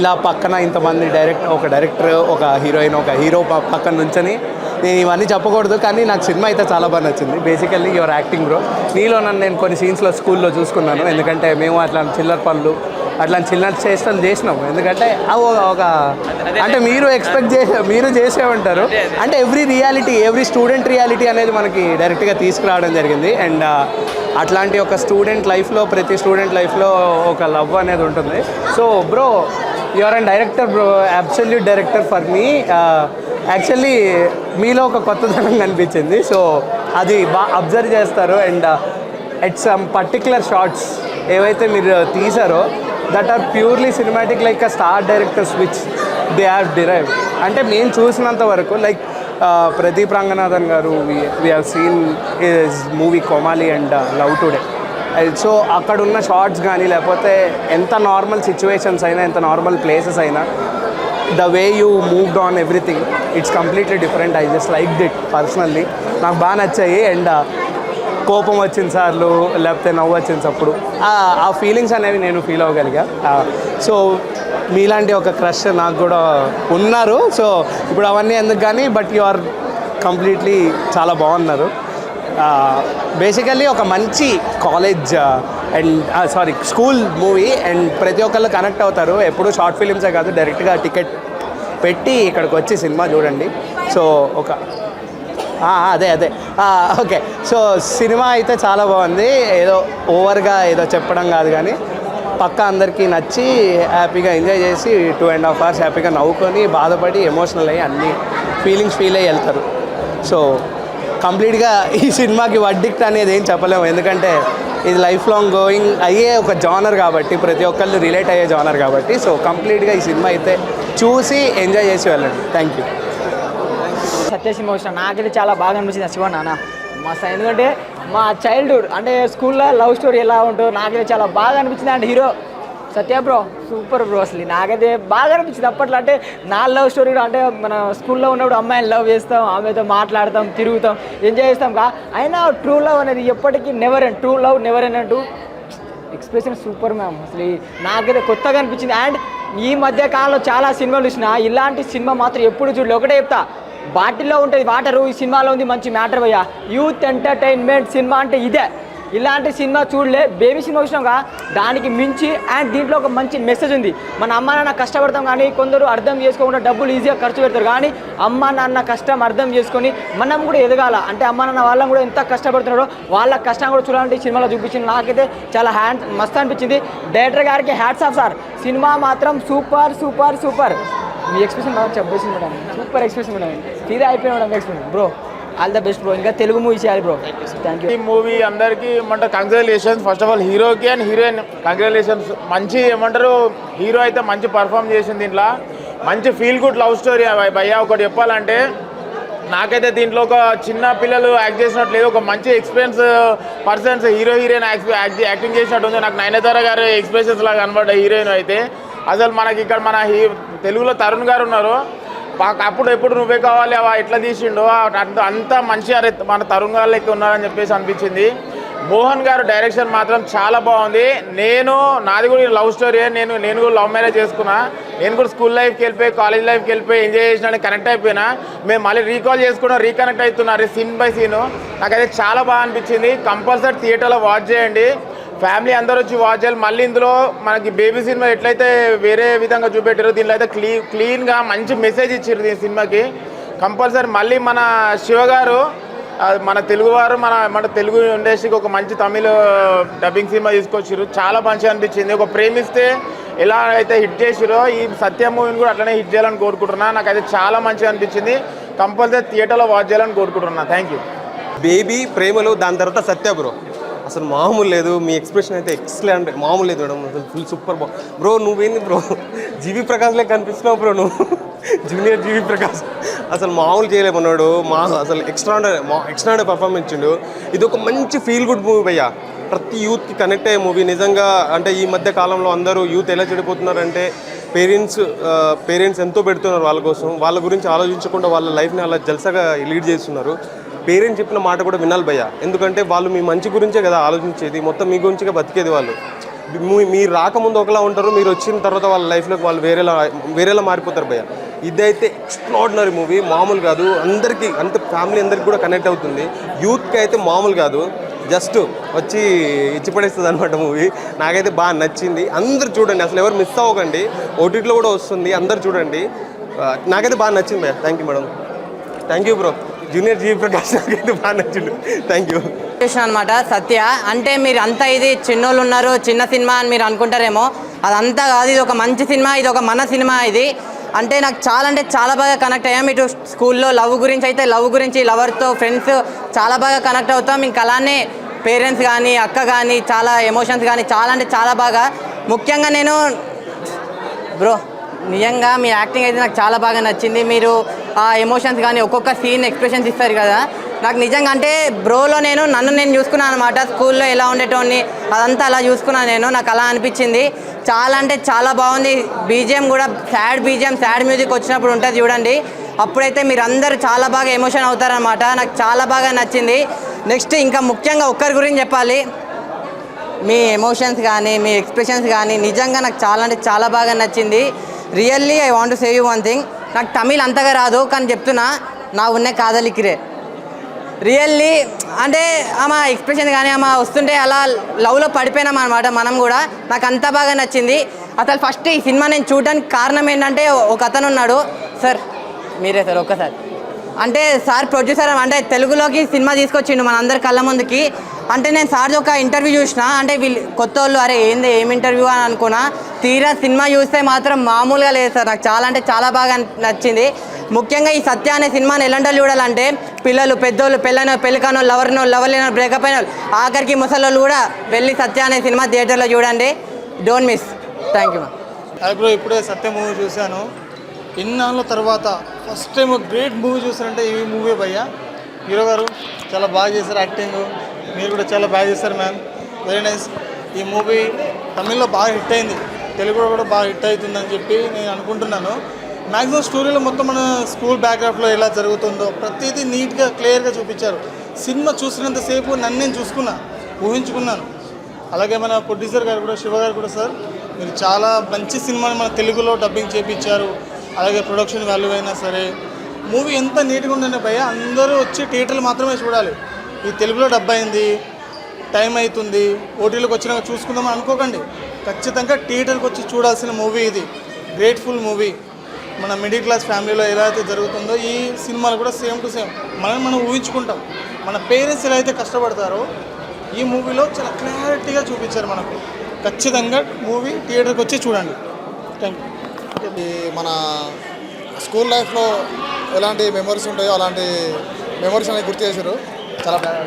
ఇలా పక్కన ఇంతమంది ఒక డైరెక్టర్, ఒక హీరోయిన్, ఒక హీరో పక్కన నుంచొని నేను ఇవన్నీ చెప్పకూడదు, కానీ నాకు సినిమా అయితే చాలా బాగా నచ్చింది. Basically your acting bro. నీలో నన్ను నేను కొన్ని సీన్స్లో స్కూల్లో చూసుకున్నాను, ఎందుకంటే మేము అట్లాంటి చిల్లర పనులు అట్లాంటి చిన్న చేష్టలు చేసినాము. ఎందుకంటే అవి ఒక అంటే మీరు చేసే ఉంటారు. అంటే ఎవ్రీ స్టూడెంట్ రియాలిటీ అనేది మనకి డైరెక్ట్గా తీసుకురావడం జరిగింది. అండ్ అట్లాంటి ఒక ప్రతి స్టూడెంట్ లైఫ్లో ఒక లవ్ అనేది ఉంటుంది. So bro, your and director bro, absolute director for me. Actually మీలో ఒక కొత్తదనం కనిపించింది. సో అది బాగా అబ్జర్వ్ చేస్తారు. And at some particular shorts ఏవైతే మీరు తీసారో that are purely cinematic, like a star directors which they are derived. అంటే మేము చూసినంత వరకు like Pradeep Ranganathan garu, we have seen his movie Comali and love today. So అక్కడ ఉన్న షార్ట్స్ కానీ లేకపోతే ఎంత నార్మల్ సిచ్యువేషన్స్ అయినా, ఎంత నార్మల్ ప్లేసెస్ అయినా, the way you moved on everything, it's completely different. I just like it personally. నాకు బాగా నచ్చాయి. అండ్ కోపం వచ్చిన సార్లు లేకపోతే నవ్వు వచ్చిన అప్పుడు ఆ ఫీలింగ్స్ అనేవి నేను ఫీల్ అవ్వగలిగా. సో మీలాంటి ఒక క్రష్ నాకు కూడా ఉన్నారు. సో ఇప్పుడు అవన్నీ ఎందుకు కానీ, బట్ యు ఆర్ కంప్లీట్లీ చాలా బాగున్నారు. బేసికల్లీ ఒక మంచి college and school movie. And ప్రతి ఒక్కళ్ళు కనెక్ట్ అవుతారు. ఎప్పుడు షార్ట్ ఫిలిమ్సే కాదు, డైరెక్ట్గా టికెట్ పెట్టి ఇక్కడికి వచ్చి సినిమా చూడండి. సో అదే ఓకే. సో సినిమా అయితే చాలా బాగుంది. ఏదో ఓవర్గా ఏదో చెప్పడం కాదు, కానీ పక్కా అందరికీ నచ్చి హ్యాపీగా ఎంజాయ్ చేసి 2.5 hours హ్యాపీగా నవ్వుకొని బాధపడి ఎమోషనల్ అయ్యి అన్ని ఫీలింగ్స్ ఫీల్ అయ్యి వెళ్తారు. సో కంప్లీట్గా ఈ సినిమాకి వర్డిక్ట్ అనేది ఏం చెప్పలేము, ఎందుకంటే ఇది లైఫ్ లాంగ్ గోయింగ్ అయ్యే ఒక జానర్ కాబట్టి, ప్రతి ఒక్కళ్ళు రిలేట్ అయ్యే జానర్ కాబట్టి. సో కంప్లీట్గా ఈ సినిమా అయితే చూసి ఎంజాయ్ చేసి వెళ్ళండి. Thank you. సత్య సినిమా వచ్చిన నాకైతే చాలా బాగా అనిపించింది. శివ నాన్న మస్తు, ఎందుకంటే మా చైల్డ్హుడ్ అంటే స్కూల్లో లవ్ స్టోరీ ఎలా ఉంటుందో నాకైతే చాలా బాగా అనిపించింది. And hero Satya bro super bro. అసలు నాకైతే బాగా అనిపించింది అప్పట్లో. అంటే నా లవ్ స్టోరీ అంటే మన స్కూల్లో ఉన్నప్పుడు అమ్మాయిని లవ్ చేస్తాం, ఆమెతో మాట్లాడతాం, తిరుగుతాం, ఎంజాయ్ చేస్తాం అయినా ట్రూ లవ్ అనేది ఎప్పటికీ ట్రూ లవ్ నెవర్ అంటూ ఎక్స్ప్రెషన్ సూపర్ మ్యామ్. అసలు నాకైతే కొత్తగా అనిపించింది. అండ్ ఈ మధ్య కాలంలో చాలా సినిమాలు చూసినా ఇలాంటి సినిమా మాత్రం ఎప్పుడు చూడలే. ఒకటే చెప్తా, బాటిల్లో ఉంటుంది వాటరు, ఈ సినిమాలో ఉంది మంచి మ్యాటర్ భయ్యా. యూత్ ఎంటర్టైన్మెంట్ సినిమా అంటే ఇదే. ఇలాంటి సినిమా చూడలే. బేబీ సినిమా చూసినాక దానికి మించి అండ్ దీంట్లో ఒక మంచి మెసేజ్ ఉంది. మన అమ్మ నాన్న కష్టపడతాం, కానీ కొందరు అర్థం చేసుకోకుండా డబ్బులు ఈజీగా ఖర్చు పెడతారు. కానీ అమ్మ నాన్న కష్టం అర్థం చేసుకొని మనం కూడా ఎదగాల. అంటే అమ్మ నాన్న వాళ్ళని కూడా ఎంత కష్టపడుతున్నారో వాళ్ళ కష్టం కూడా చూడాలంటే ఈ సినిమాలో చూపించింది. నాకైతే చాలా మస్తు అనిపించింది. డైరెక్టర్ గారికి హ్యాట్స్ ఆఫ్ సార్. సినిమా మాత్రం సూపర్ సూపర్ సూపర్. మీ ఎక్స్ప్రెషన్ బాగా చెప్పేసింది మేడం, సూపర్ ఎక్స్ప్రెషన్ మేడం. తీరా అయిపోయిన madam expression. Bro all the best bro. ఇంకా తెలుగు మూవీ చేయాలి బ్రో. Thank you. ఈ మూవీ అందరికీ ఏమంటారు కంగ్రాచులేషన్స్. ఫస్ట్ ఆఫ్ ఆల్ హీరోకి అండ్ హీరోయిన్ కంగ్రాచులేషన్స్. మంచి ఏమంటారు హీరో అయితే మంచి పర్ఫామ్ చేసింది. దీంట్లో మంచి ఫీల్ గుడ్ లవ్ స్టోరీ భయ్యా. ఒకటి చెప్పాలంటే నాకైతే దీంట్లో ఒక చిన్న పిల్లలు యాక్ట్ చేసినట్లేదు, ఒక మంచి ఎక్స్పీరియన్స్ పర్సన్స్ హీరోయిన్ యాక్టింగ్ చేసినట్టు ఉంది. నాకు నయనతార గారు ఎక్స్ప్రెషన్స్ లాగా కనబడ్డాయి హీరోయిన్ అయితే. అసలు మనకి ఇక్కడ మన తెలుగులో తరుణ్ గారు ఉన్నారు, అప్పుడు ఎప్పుడు నువ్వే కావాలి ఎట్లా తీసిండో అంతా మంచి మన తరుణ్ గారు లెక్క ఉన్నారని చెప్పేసి అనిపించింది. మోహన్ గారు డైరెక్షన్ మాత్రం చాలా బాగుంది. నాది కూడా లవ్ స్టోరీ. నేను కూడా లవ్ మ్యారేజ్ చేసుకున్నా. నేను కూడా స్కూల్ లైఫ్కి వెళ్ళిపోయి కాలేజ్ లైఫ్కి వెళ్ళిపోయి ఎంజాయ్ చేసినా, కనెక్ట్ అయిపోయినా. మేము మళ్ళీ రీకనెక్ట్ అవుతున్నారు సీన్ బై సీను. నాకైతే చాలా బాగా అనిపించింది. కంపల్సరీ థియేటర్లో వాచ్ చేయండి, ఫ్యామిలీ అందరూ వచ్చి వాచ్ చేయాలి. మళ్ళీ ఇందులో మనకి బేబీ సినిమా ఎట్లయితే వేరే విధంగా చూపెట్టారో దీనిలో అయితే క్లీన్గా మంచి మెసేజ్ ఇచ్చారు దీని సినిమాకి. కంపల్సరీ మళ్ళీ మన శివ గారు మన తెలుగువారు మన తెలుగు ఇండస్ట్రీకి ఒక మంచి తమిళ డబ్బింగ్ సినిమా తీసుకొచ్చారు. చాలా మంచిగా అనిపించింది. ఒక ప్రేమిస్తే ఎలా అయితే హిట్ చేసిరో ఈ సత్య మూవీని కూడా అట్లనే హిట్ చేయాలని కోరుకుంటున్నా. నాకైతే చాలా మంచిగా అనిపించింది. కంపల్సరీ థియేటర్లో వాచ్ చేయాలని కోరుకుంటున్నా. Thank you. బేబీ, ప్రేమలు, దాని తర్వాత సత్య బ్రో. అసలు మామూలు లేదు. మీ ఎక్స్ప్రెషన్ అయితే ఎక్సలెంట్, మామూలు లేదు మేడం. అసలు ఫుల్ సూపర్ బ్రో. నువ్వేంది బ్రో జీవి ప్రకాష్లే కనిపిస్తున్నావు బ్రో. నువ్వు జూనియర్ జీవి ప్రకాష్ అసలు మామూలు చేయలేమన్నాడు. అసలు ఎక్స్ట్రాడనరీ పర్ఫార్మెన్స్ ఇచ్చిండు. ఇది ఒక మంచి ఫీల్ గుడ్ మూవీ భయ్యా. ప్రతి యూత్కి కనెక్ట్ అయ్యే మూవీ నిజంగా. అంటే ఈ మధ్య కాలంలో అందరూ యూత్ ఎలా చెడిపోతున్నారంటే పేరెంట్స్ ఎంతో పెడుతున్నారు వాళ్ళ కోసం, వాళ్ళ గురించి ఆలోచించకుండా వాళ్ళ లైఫ్ని అలా జల్సగా లీడ్ చేస్తున్నారు. పేరెంట్స్ చెప్పిన మాట కూడా వినాలి భయ్యా, ఎందుకంటే వాళ్ళు మీ మంచి గురించే కదా ఆలోచించేది, మొత్తం మీ గురించిగా బతికేది వాళ్ళు. మీరు రాకముందు ఒకలా ఉంటారు, మీరు వచ్చిన తర్వాత వాళ్ళ లైఫ్లోకి వాళ్ళు వేరేలా మారిపోతారు భయ్య. ఇదైతే ఎక్స్ట్రాడినరీ మూవీ, మామూలు కాదు. అందరికీ అంటే ఫ్యామిలీ అందరికీ కూడా కనెక్ట్ అవుతుంది. యూత్కి అయితే మామూలు కాదు, జస్ట్ వచ్చి ఇచ్చిపడేస్తుంది అనమాట మూవీ. నాకైతే బాగా నచ్చింది. అందరు చూడండి, అసలు ఎవరు మిస్ అవ్వకండి. ఓటీటీలో కూడా వస్తుంది, అందరు చూడండి. నాకైతే బాగా నచ్చింది భయ్య. Thank you madam. Thank you bro. Junior GV Prakash నాకైతే బాగా నచ్చిండు. థ్యాంక్ యూ అనమాట. సత్య అంటే మీరు అంతా ఇది చిన్నోళ్ళు ఉన్నారు, చిన్న సినిమా అని మీరు అనుకుంటారేమో, అదంతా కాదు. ఇది ఒక మంచి సినిమా, ఇది ఒక మన సినిమా. ఇది అంటే నాకు చాలా అంటే చాలా బాగా కనెక్ట్ అయ్యాం. ఇటు స్కూల్లో లవ్ గురించి అయితే లవ్ గురించి, లవర్తో ఫ్రెండ్స్ చాలా బాగా కనెక్ట్ అవుతాం. ఇంకా అలానే పేరెంట్స్ కానీ అక్క కానీ చాలా ఎమోషన్స్ కానీ చాలా అంటే చాలా బాగా. ముఖ్యంగా నేను బ్రో నిజంగా మీ యాక్టింగ్ అయితే నాకు చాలా బాగా నచ్చింది. మీరు ఆ ఎమోషన్స్ కానీ ఒక్కొక్క సీన్ ఎక్స్ప్రెషన్స్ ఇస్తారు కదా, నాకు నిజంగా అంటే బ్రోలో నన్ను నేను చూసుకున్నాను అనమాట. స్కూల్లో ఎలా ఉండేటోని అదంతా అలా చూసుకున్నాను నేను. నాకు అలా అనిపించింది. చాలా అంటే చాలా బాగుంది. బీజిఎం కూడా సాడ్ మ్యూజిక్ వచ్చినప్పుడు ఉంటుంది చూడండి, అప్పుడైతే మీరు అందరూ చాలా బాగా ఎమోషన్ అవుతారనమాట. నాకు చాలా బాగా నచ్చింది. నెక్స్ట్ ఇంకా ముఖ్యంగా ఒక్కరి గురించి చెప్పాలి, మీ ఎమోషన్స్ కానీ మీ ఎక్స్ప్రెషన్స్ కానీ నిజంగా నాకు చాలా అంటే చాలా బాగా నచ్చింది. Really I want to save you one thing. నాకు తమిళ్ అంతగా రాదు, కానీ చెప్తున్నా నా ఉన్నే కాదలికిరే. రియల్లీ అంటే ఆమె ఎక్స్ప్రెషన్ కానీ ఆమె వస్తుంటే అలా లవ్లో పడిపోయినాం అనమాట మనం కూడా. నాకు అంత బాగా నచ్చింది. అసలు ఫస్ట్ ఈ సినిమా నేను చూడడానికి కారణం ఏంటంటే, ఒక అతను ఉన్నాడు సార్, మీరే సార్ ఒక్కసారి అంటే సార్ ప్రొడ్యూసర్ అంటే తెలుగులోకి సినిమా తీసుకొచ్చిండు మన అందరి కళ్ళ ముందుకి. అంటే నేను సార్ది ఒక ఇంటర్వ్యూ చూసిన, అంటే వీళ్ళు కొత్త వాళ్ళు అరే ఏం ఇంటర్వ్యూ అని అనుకున్నా. తీరా సినిమా చూస్తే మాత్రం మామూలుగా లేదు సార్. నాకు చాలా అంటే చాలా బాగా నచ్చింది. ముఖ్యంగా ఈ సత్య అనే సినిమాని ఎలాంటి చూడాలంటే, పిల్లలు పెద్దోళ్ళు, పెళ్ళైన పెళ్ళికానో లవర్నో లవర్ లేనో బ్రేకప్ అయిన ఆఖరికి ముసలోళ్ళు కూడా వెళ్ళి సత్య అనే సినిమా థియేటర్లో చూడండి. Don't miss. Thank you. Bro ఇప్పుడే సత్య మూవీ చూశాను. ఇన్నాళ్ళ తర్వాత ఫస్ట్ టైం ఒక గ్రేట్ మూవీ చూసారంటే ఈ మూవీ భయ్య. హీరో గారు చాలా బాగా చేశారు యాక్టింగ్, మీరు కూడా చాలా బాగా చేశారు మ్యామ్, వెరీ నైస్. ఈ మూవీ తమిళ్లో బాగా హిట్ అయింది, తెలుగులో కూడా బాగా హిట్ అవుతుందని చెప్పి నేను అనుకుంటున్నాను. మ్యాక్సిమం స్టోరీలో మొత్తం మన స్కూల్ బ్యాక్గ్రౌండ్లో ఎలా జరుగుతుందో ప్రతిదీ నీట్గా క్లియర్గా చూపించారు. సినిమా చూసినంతసేపు నన్ను నేను ఊహించుకున్నాను. అలాగే మన ప్రొడ్యూసర్ గారు కూడా, శివ గారు కూడా, సార్ మీరు చాలా మంచి సినిమాని మన తెలుగులో డబ్బింగ్ చేయించారు. అలాగే ప్రొడక్షన్ వాల్యూ అయినా సరే మూవీ ఎంత నీట్గా ఉందంటే భయ్య, అందరూ వచ్చి థియేటర్లు మాత్రమే చూడాలి. ఈ తెలుగులో డబ్ అయింది, టైం అవుతుంది, ఓటీలోకి వచ్చినాక చూసుకుందామని అనుకోకండి. ఖచ్చితంగా థియేటర్కి వచ్చి చూడాల్సిన మూవీ ఇది. Grateful movie. మన మిడిల్ క్లాస్ ఫ్యామిలీలో ఎలా అయితే జరుగుతుందో ఈ సినిమాలు కూడా సేమ్ టు సేమ్ మనం ఊహించుకుంటాం. మన పేరెంట్స్ ఎలా అయితే కష్టపడతారో ఈ మూవీలో చాలా క్లారిటీగా చూపించారు మనకు. ఖచ్చితంగా మూవీ థియేటర్కి వచ్చి చూడండి. Thank you. మన స్కూల్ లైఫ్లో ఎలాంటి మెమరీస్ ఉంటాయో అలాంటి మెమరీస్ అనేది గుర్తు చేశారు. చాలా బాగా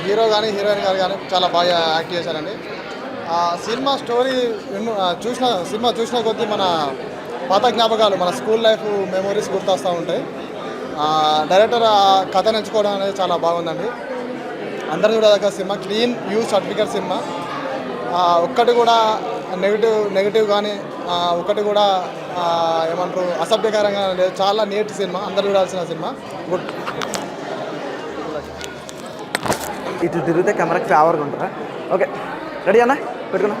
హీరో కానీ హీరోయిన్ గారు కానీ చాలా బాగా యాక్ట్ చేశారండి. సినిమా స్టోరీ సినిమా చూసిన కొద్దీ మన పాత జ్ఞాపకాలు, మన స్కూల్ లైఫ్ మెమరీస్ గుర్తొస్తూ ఉంటాయి. డైరెక్టర్ కథ నేర్చుకోవడం అనేది చాలా బాగుందండి. అందరూ చూడదగ్గ cinema, clean view certificate cinema. ఒక్కటి కూడా నెగిటివ్ కానీ ఒకటి కూడా ఏమంటారు అసభ్యకరంగా లేదు. చాలా నీట్ సినిమా, అందరూ చూడాల్సిన సినిమా. గుడ్. ఇటు తిరిగితే కెమెరాకి ఫేవర్గా ఉంటుందా? ఓకే, రెడీ అన్న పెట్టుకున్నా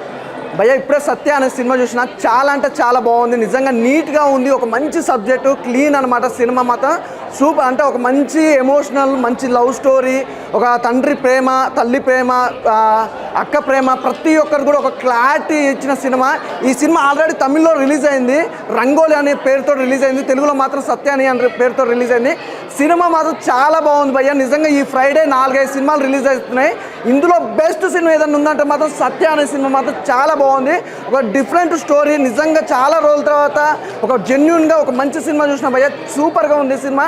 భయ్య. ఇప్పుడే సత్య అనే సినిమా చూసిన, చాలా అంటే చాలా బాగుంది. నిజంగా నీట్గా ఉంది. ఒక మంచి సబ్జెక్టు, క్లీన్ అనమాట సినిమా మాత్రం సూపర్. అంటే ఒక మంచి ఎమోషనల్, మంచి లవ్ స్టోరీ, ఒక తండ్రి ప్రేమ, తల్లి ప్రేమ, అక్క ప్రేమ, ప్రతి ఒక్కరు కూడా ఒక క్లారిటీ ఇచ్చిన సినిమా. ఈ సినిమా ఆల్రెడీ తమిళ్లో రిలీజ్ అయింది, రంగోలి అనే పేరుతో రిలీజ్ అయింది. తెలుగులో మాత్రం సత్య అనే పేరుతో రిలీజ్ అయింది. సినిమా మాత్రం చాలా బాగుంది భయ్య. నిజంగా ఈ ఫ్రైడే 4-5 సినిమాలు రిలీజ్ అవుతున్నాయి. ఇందులో బెస్ట్ సినిమా ఏదైనా ఉందంటే మాత్రం సత్య అనే సినిమా మాత్రం చాలా బాగుంది. ఒక డిఫరెంట్ స్టోరీ, నిజంగా చాలా రోజుల తర్వాత ఒక జెన్యున్గా ఒక మంచి సినిమా చూసిన భయ్య. సూపర్గా ఉంది సినిమా,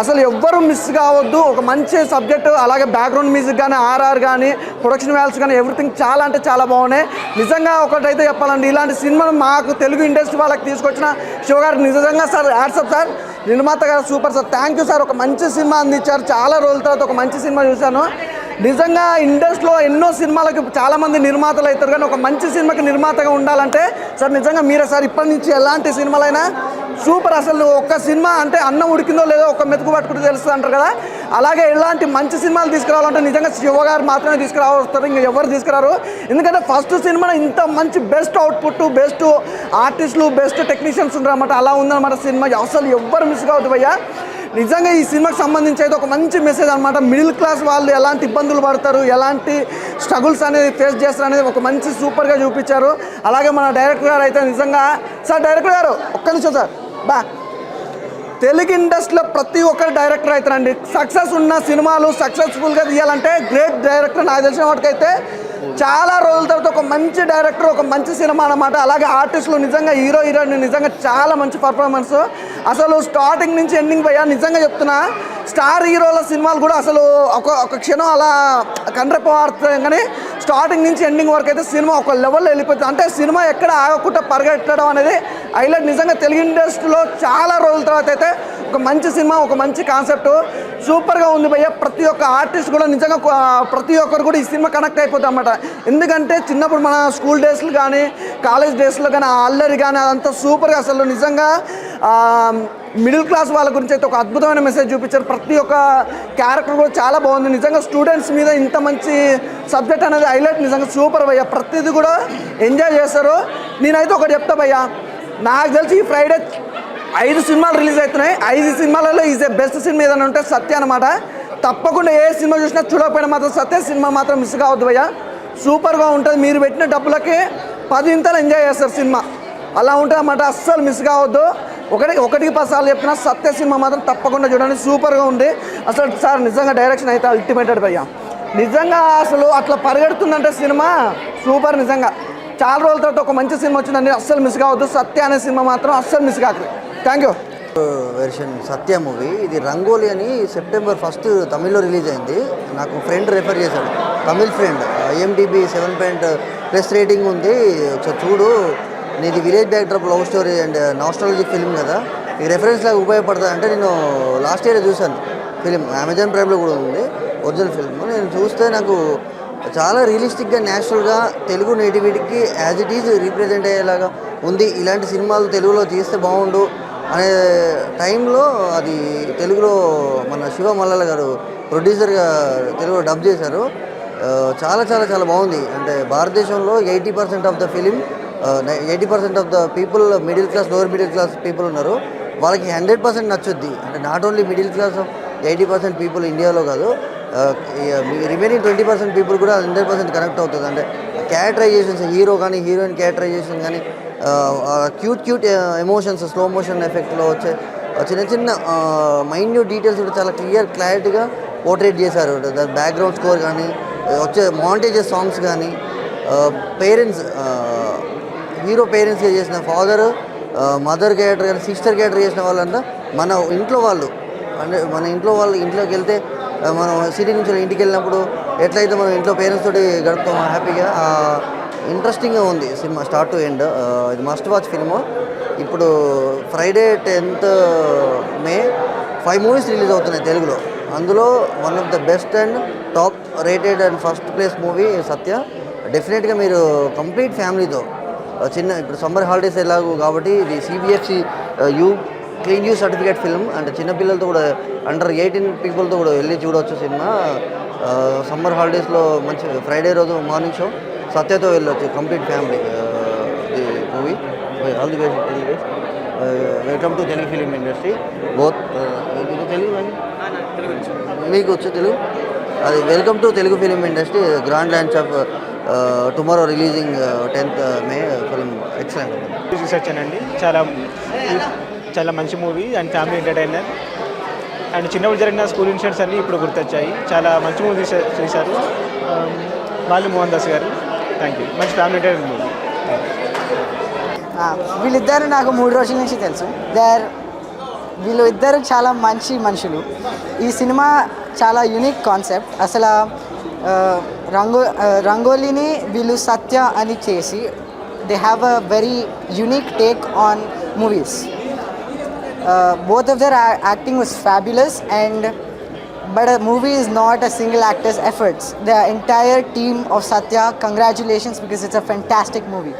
అసలు ఎవ్వరూ మిస్ కావద్దు. ఒక మంచి సబ్జెక్టు, అలాగే బ్యాక్గ్రౌండ్ మ్యూజిక్ కానీ, ఆర్ఆర్ కానీ, ప్రొడక్షన్ వాల్యూస్ కానీ ఎవ్రీథింగ్ చాలా అంటే చాలా బాగున్నాయి. నిజంగా ఒకటైతే చెప్పాలండి, ఇలాంటి సినిమాను మాకు తెలుగు ఇండస్ట్రీ వాళ్ళకి తీసుకొచ్చిన శివగారు నిజంగా సార్ హ్యాట్సప్ సార్. నిర్మాత గారు super sir, thank you sir. ఒక మంచి సినిమా అందించారు. చాలా రోజుల తర్వాత ఒక మంచి సినిమా చూశాను. నిజంగా ఇండస్ట్రీలో ఎన్నో సినిమాలకు చాలామంది నిర్మాతలు అవుతారు, కానీ ఒక మంచి సినిమాకి నిర్మాతగా ఉండాలంటే సార్ నిజంగా మీరే సార్. ఇప్పటి నుంచి ఎలాంటి సినిమాలైనా సూపర్. అసలు ఒక్క సినిమా అంటే అన్నం ఉడికిందో లేదో ఒక మెతుకు పట్టుకుంటూ తెలుస్తుంది అంటారు కదా, అలాగే ఇలాంటి మంచి సినిమాలు తీసుకురావాలంటే నిజంగా శివ గారు మాత్రమే తీసుకురావస్తారు, ఇంకా ఎవరు తీసుకురారు. ఎందుకంటే ఫస్ట్ సినిమా ఇంత మంచి బెస్ట్ అవుట్పుట్, బెస్ట్ ఆర్టిస్టులు, బెస్ట్ టెక్నీషియన్స్ ఉన్నారన్నమాట. అలా ఉందన్నమాట సినిమా, అసలు ఎవ్వరు మిస్ కావద్దు భయ్యా. నిజంగా ఈ సినిమాకి సంబంధించి అయితే ఒక మంచి మెసేజ్ అనమాట. మిడిల్ క్లాస్ వాళ్ళు ఎలాంటి ఇబ్బందులు పడతారు, ఎలాంటి స్ట్రగుల్స్ అనేది ఫేస్ చేస్తారు అనేది ఒక మంచి సూపర్గా చూపించారు. అలాగే మన డైరెక్టర్ గారు అయితే నిజంగా, సార్ డైరెక్టర్ గారు ఒక్క నిమిషం సార్, తెలుగు ఇండస్ట్రీలో ప్రతి ఒక్కరు డైరెక్టర్ అవుతారండి. సక్సెస్ ఉన్న సినిమాలు సక్సెస్ఫుల్గా తీయాలంటే గ్రేట్ డైరెక్టర్ నాకు తెలిసిన వాటికైతే చాలా రోజుల తర్వాత ఒక మంచి డైరెక్టర్, ఒక మంచి సినిమా అన్నమాట. అలాగే ఆర్టిస్టులు నిజంగా హీరోయిన్ నిజంగా చాలా మంచి పర్ఫార్మెన్స్. అసలు స్టార్టింగ్ నుంచి ఎండింగ్ పోయా నిజంగా చెప్తున్నా, స్టార్ హీరోల సినిమాలు కూడా అసలు ఒక క్షణం అలా కండ్రెపోతాయి, కానీ స్టార్టింగ్ నుంచి ఎండింగ్ వరకు అయితే సినిమా ఒక లెవెల్లో వెళ్ళిపోతుంది. అంటే సినిమా ఎక్కడ ఆగకుండా పరిగెట్టడం అనేది హైలైట్. నిజంగా తెలుగు ఇండస్ట్రీలో చాలా రోజుల తర్వాత అయితే ఒక మంచి సినిమా, ఒక మంచి కాన్సెప్ట్ సూపర్గా ఉంది భయ్య. ప్రతి ఒక్క ఆర్టిస్ట్ కూడా నిజంగా ప్రతి ఒక్కరు కూడా ఈ సినిమా కనెక్ట్ అయిపోతుంది అన్నమాట. ఎందుకంటే చిన్నప్పుడు మన స్కూల్ డేస్లో కానీ కాలేజ్ డేస్లో కానీ ఆ అల్లరి కానీ అదంతా సూపర్గా, అసలు నిజంగా మిడిల్ క్లాస్ వాళ్ళ గురించి అయితే ఒక అద్భుతమైన మెసేజ్ చూపించారు. ప్రతి ఒక్క క్యారెక్టర్ కూడా చాలా బాగుంది. నిజంగా స్టూడెంట్స్ మీద ఇంత మంచి సబ్జెక్ట్ అనేది హైలైట్, నిజంగా సూపర్ భయ్య. ప్రతిదీ కూడా ఎంజాయ్ చేస్తారు. నేనైతే ఒకటి చెప్తా భయ్య, నాకు తెలిసి ఈ ఫ్రైడే 5 సినిమాలు రిలీజ్ అవుతున్నాయి. 5 సినిమాలలో ఈజ్ ఏ బెస్ట్ సినిమా ఏదైనా ఉంటే సత్య అనమాట. తప్పకుండా ఏ సినిమా చూసినా చూడకపోయినా మాత్రం సత్య సినిమా మాత్రం మిస్ కావద్దు భయ్య. సూపర్గా ఉంటుంది. మీరు పెట్టిన డబ్బులకి 10 ఇంతలు ఎంజాయ్ చేస్తారు సినిమా, అలా ఉంటుంది అన్నమాట. అస్సలు మిస్ కావద్దు. ఒకటికి 10 సార్లు చెప్పిన సత్య సినిమా మాత్రం తప్పకుండా చూడండి, సూపర్గా ఉంది. అసలు సార్ నిజంగా డైరెక్షన్ అయితే అల్టిమేటెడ్ భయ్య. నిజంగా అసలు అట్లా పరిగెడుతుందంటే సినిమా సూపర్. నిజంగా చాలా రోజుల తర్వాత ఒక మంచి సినిమా వచ్చిందండి, అస్సలు మిస్ కావద్దు. సత్య అనే సినిమా మాత్రం అస్సలు మిస్ కాదు. Thank you. Version Satya movie ఇది రంగోలి అని సెప్టెంబర్ 1 తమిళ్లో రిలీజ్ అయింది. నాకు ఫ్రెండ్ రెఫర్ చేశాడు, తమిళ్ ఫ్రెండ్. IMDb 7+ రేటింగ్ ఉంది, ఒకసారి చూడు, నీది village backdrop love story and nostalgic film కదా, ఈ రెఫరెన్స్ లాగా ఉపయోగపడుతుంది అంటే నేను లాస్ట్ ఇయర్ చూశాను ఫిలిం, అమెజాన్ ప్రైమ్లో కూడా ఉంది ఒరిజినల్ ఫిల్మ్. నేను చూస్తే నాకు చాలా రియలిస్టిక్గా, న్యాచురల్గా తెలుగు నేటివిటీకి యాజ్ ఇట్ ఈజ్ రీప్రజెంట్ అయ్యేలాగా ఉంది. ఇలాంటి సినిమాలు తెలుగులో తీస్తే బాగుండు అనే టైంలో అది తెలుగులో మన శివ మల్లాల గారు ప్రొడ్యూసర్గా తెలుగులో డబ్ చేశారు. చాలా చాలా చాలా బాగుంది. అంటే భారతదేశంలో 80% of the film, 80% of the people middle class, lower middle class people ఉన్నారు. వాళ్ళకి 100% నచ్చుద్ది. అంటే not only middle class 80% people ఇండియాలో కాదు, రిమైనింగ్ 20% పీపుల్ కూడా 100% కనెక్ట్ అవుతుంది. అంటే క్యారెక్టరైజేషన్స్, హీరో కానీ హీరోయిన్ క్యారెక్టరైజేషన్ కానీ, క్యూట్ ఎమోషన్స్, స్లో మోషన్ ఎఫెక్ట్లో వచ్చే చిన్న చిన్న మైన్యూట్ డీటెయిల్స్ కూడా చాలా క్లారిటీగా పోర్ట్రేట్ చేశారు. బ్యాక్గ్రౌండ్ స్కోర్ కానీ, వచ్చే మాంటేజెస్ సాంగ్స్ కానీ, పేరెంట్స్, హీరో పేరెంట్స్గా చేసిన ఫాదర్, మదర్ క్యారెక్టర్ కానీ, సిస్టర్ క్యారెక్టర్ చేసిన వాళ్ళంతా మన ఇంట్లో వాళ్ళు. అంటే మన ఇంట్లో వాళ్ళు ఇంట్లోకి వెళ్తే, మనం సిటీ నుంచి ఇంటికి వెళ్ళినప్పుడు ఎట్లయితే మనం ఇంట్లో పేరెంట్స్ తోటి గడుపుతాం హ్యాపీగా, ఇంట్రెస్టింగ్గా ఉంది సినిమా స్టార్ట్ టు ఎండ్. ఇది మస్ట్ వాచ్ ఫిల్మ్. ఇప్పుడు Friday 10th May 5 movies release అవుతున్నాయి తెలుగులో. అందులో one of the best and top rated and first place movie Satya. డెఫినెట్గా మీరు కంప్లీట్ ఫ్యామిలీతో, ఇప్పుడు సమ్మర్ హాలిడేస్ ఎలాగో కాబట్టి ఇది CBSE clean you certificate film. అంటే చిన్నపిల్లలతో కూడా, అండర్ 18 పీపుల్తో కూడా వెళ్ళి చూడవచ్చు సినిమా. సమ్మర్ హాలిడేస్లో మంచి ఫ్రైడే రోజు మార్నింగ్ షో సత్యతో వెళ్ళొచ్చు complete family. The movie all the best. Welcome to Telugu film industry. Both Telugu మీకు వచ్చే తెలుగు, అది welcome to Telugu film industry. Grand launch of tomorrow releasing 10th May film. Excellent research అండి, చాలా మంచి movie and family entertainer. And చిన్నప్పుడు జరిగిన school incidents అన్నీ ఇప్పుడు గుర్తొచ్చాయి. చాలా మంచి మూవీ చేశారు బాలి మోహన్ దాస్ గారు. Thank you. మంచి ఫ్యామిలీ ఎంటర్టైనర్ మూవీ. వీళ్ళిద్దరు నాకు 3 రోజుల నుంచి తెలుసు. వీళ్ళు ఇద్దరు చాలా మంచి మనుషులు. ఈ సినిమా చాలా యూనిక్ కాన్సెప్ట్. అసలు రంగోలీని వీళ్ళు సత్య అని చేసి, they have a very unique take on movies. Both of their acting was fabulous, but a movie is not a single actor's efforts. The entire team of Satya, congratulations, because it's a fantastic movie.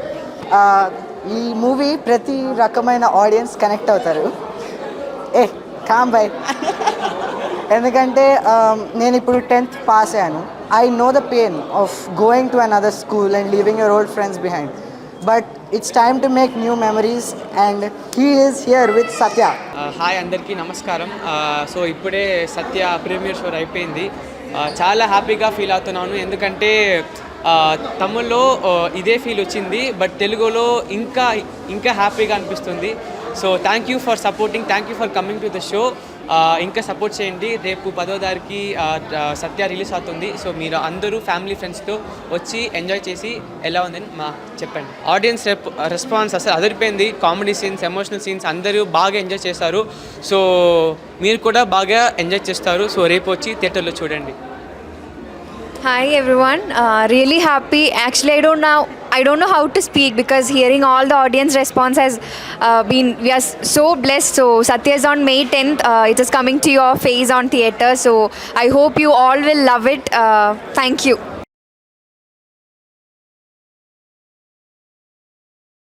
Ee movie prati rakamaina audience connect avtaru. Calm bhai. ఎందుకంటే నేను ఇప్పుడు 10th pass అయ్యాను. I know the pain of going to another school and leaving your old friends behind. But it's time to make new memories and he is here with Satya. Hi అందరికీ నమస్కారం. So ఇప్పుడే సత్య premiere show అయిపోయింది. చాలా హ్యాపీగా feel అవుతున్నాను, ఎందుకంటే తమిళ్లో ఇదే ఫీల్ వచ్చింది, బట్ తెలుగులో ఇంకా ఇంకా హ్యాపీగా అనిపిస్తుంది. So thank you for supporting, thank you for coming to the show. ఇంకా సపోర్ట్ చేయండి. రేపు 10వ తారీఖుకి సత్య రిలీజ్ అవుతుంది. సో మీరు అందరూ ఫ్యామిలీ ఫ్రెండ్స్తో వచ్చి ఎంజాయ్ చేసి ఎలా ఉందని చెప్పండి. ఆడియన్స్ రెస్పాన్స్ అసలు అదిరిపోయింది. కామెడీ సీన్స్, ఎమోషనల్ సీన్స్ అందరూ బాగా ఎంజాయ్ చేస్తారు. సో మీరు కూడా బాగా ఎంజాయ్ చేస్తారు. సో రేపు వచ్చి థియేటర్లో చూడండి. Hi everyone, really happy. Actually, I don't know how to speak because hearing all the audience response has we are so blessed. So Satya is on May 10th. It is coming to your face on theatre. So I hope you all will love it. Thank you.